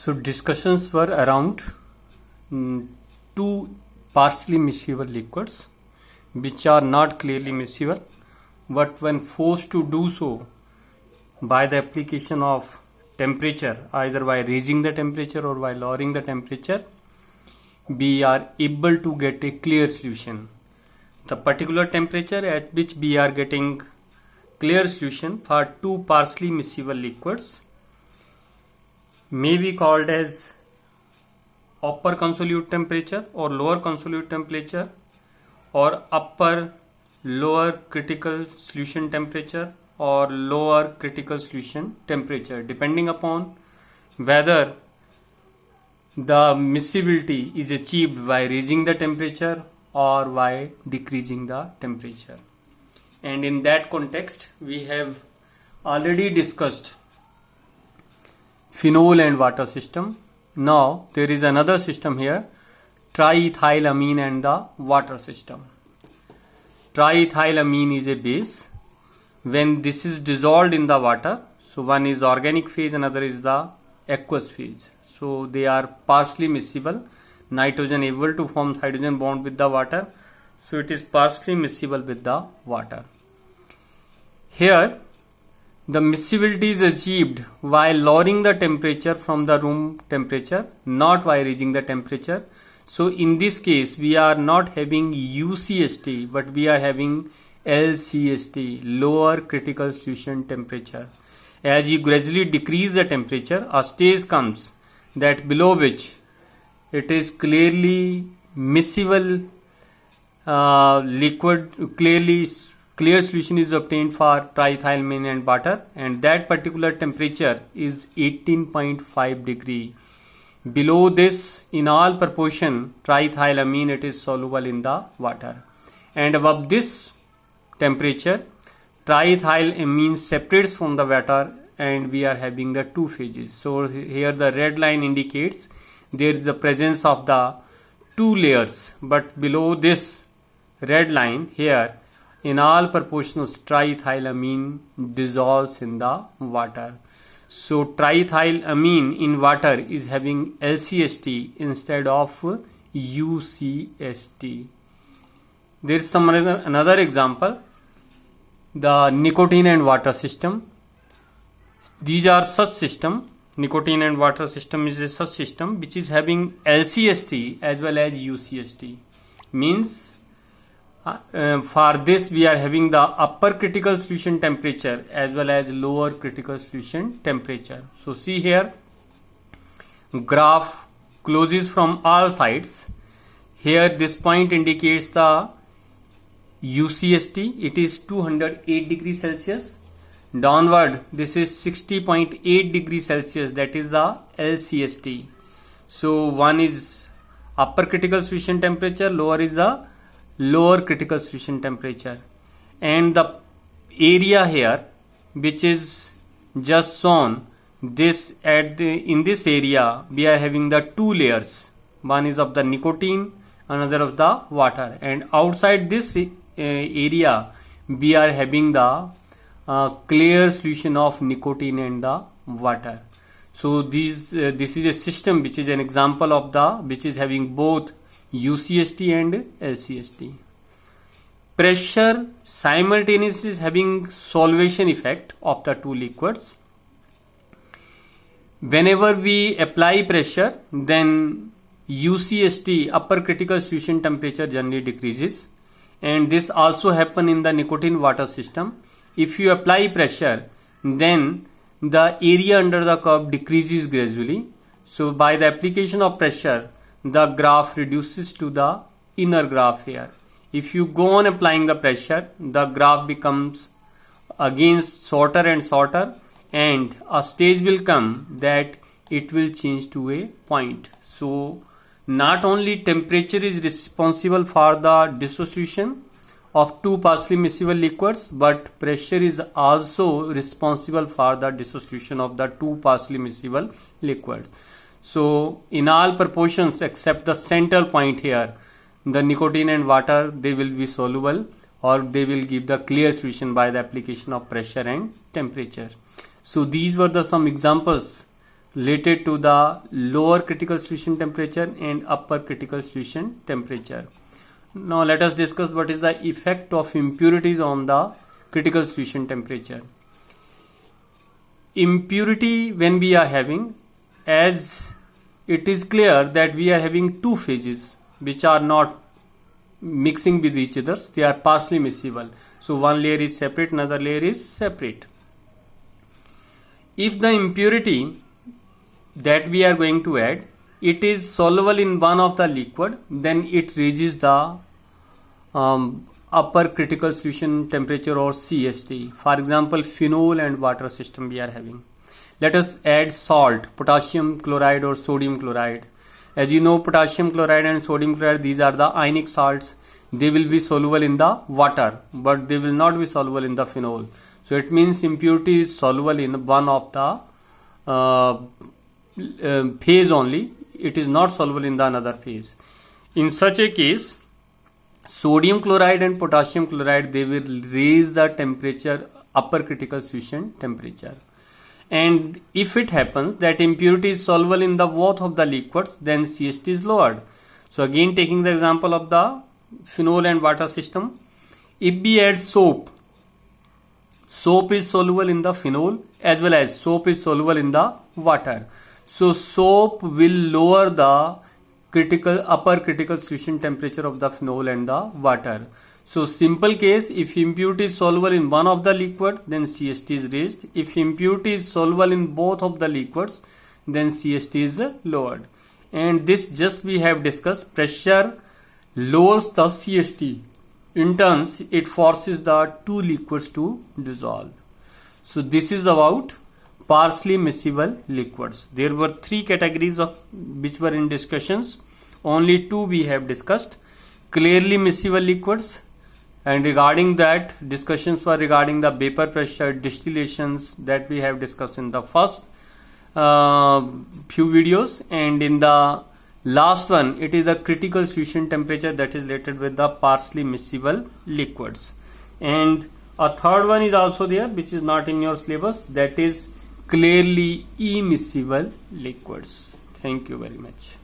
So discussions were around two partially miscible liquids which are not clearly miscible, but when forced to do so by the application of temperature, either by raising the temperature or by lowering the temperature, we are able to get a clear solution. The particular temperature at which we are getting clear solution for two partially miscible liquids may be called as upper consolute temperature or lower consolute temperature, or upper lower critical solution temperature or lower critical solution temperature, depending upon whether the miscibility is achieved by raising the temperature or by decreasing the temperature. And in that context, we have already discussed phenol and water system. Now there is another system here, triethylamine and the water system. Triethylamine is a base. When this is dissolved in the water, so one is organic phase, another is the aqueous phase. So they are partially miscible. Nitrogen able to form hydrogen bond with the water, so it is partially miscible with the water. Here the miscibility is achieved while lowering the temperature from the room temperature, not by raising the temperature. So in this case we are not having UCST, but we are having LCST, lower critical solution temperature. As you gradually decrease the temperature, a stage comes that below which it is clearly miscible liquid, clear solution is obtained for triethylamine and water, and that particular temperature is 18.5 degree. Below this, in all proportion, triethylamine it is soluble in the water, and above this temperature, triethylamine separates from the water and we are having the two phases. So here the red line indicates there is the presence of the two layers, but below this red line here, in all proportions, triethylamine dissolves in the water. So triethylamine in water is having LCST instead of UCST. There is another example, the nicotine and water system. These are such system. Nicotine and water system is a such system which is having LCST as well as UCST. Means for this we are having the upper critical solution temperature as well as lower critical solution temperature. So see here, graph closes from all sides. Here this point indicates the UCST, it is 208 degrees Celsius. Downward this is 60.8 degrees Celsius, that is the LCST. So one is upper critical solution temperature, lower is the lower critical solution temperature, and the area here which is just shown, this in this area we are having the two layers, one is of the nicotine, another of the water, and outside this area we are having the clear solution of nicotine and the water. So this is a system which is an example of which is having both UCST and LCST. Pressure simultaneously is having solvation effect of the two liquids. Whenever we apply pressure, then UCST, upper critical solution temperature, generally decreases, and this also happen in the nicotine water system. If you apply pressure, then the area under the curve decreases gradually. So by the application of pressure, the graph reduces to the inner graph here. If you go on applying the pressure, the graph becomes again shorter and shorter, and a stage will come that it will change to a point. So not only temperature is responsible for the dissociation of two partially miscible liquids, but pressure is also responsible for the dissociation of the two partially miscible liquids. So in all proportions except the central point here, the nicotine and water, they will be soluble, or they will give the clear solution by the application of pressure and temperature. So these were some examples related to the lower critical solution temperature and upper critical solution temperature. Now let us discuss what is the effect of impurities on the critical solution temperature. Impurity when we are having, as it is clear that we are having two phases which are not mixing with each other, they are partially miscible. So one layer is separate, another layer is separate. If the impurity that we are going to add, it is soluble in one of the liquid, then it reaches the upper critical solution temperature or CST. For example, phenol and water system we are having. Let us add salt, potassium chloride or sodium chloride. As you know, potassium chloride and sodium chloride, these are the ionic salts. They will be soluble in the water, but they will not be soluble in the phenol. So it means impurity is soluble in one of the phase only. It is not soluble in the another phase. In such a case, sodium chloride and potassium chloride, they will raise the temperature, upper critical solution temperature. And if it happens that impurity is soluble in the both of the liquids, then CST is lowered. So again, taking the example of the phenol and water system, if we add soap is soluble in the phenol as well as soap is soluble in the water. So soap will lower the upper critical solution temperature of the phenol and the water. So simple case, if impurity is soluble in one of the liquid, then CST is raised. If impurity is soluble in both of the liquids, then CST is lowered. And this just we have discussed, pressure lowers the CST. In turns, it forces the two liquids to dissolve. So this is about partially miscible liquids. There were three categories of which were in discussions. Only two we have discussed. Clearly miscible liquids, and regarding that, discussions were regarding the vapor pressure, distillations that we have discussed in the first few videos, and in the last one, it is the critical solution temperature that is related with the partially miscible liquids. And a third one is also there, which is not in your syllabus, that is clearly immiscible liquids. Thank you very much.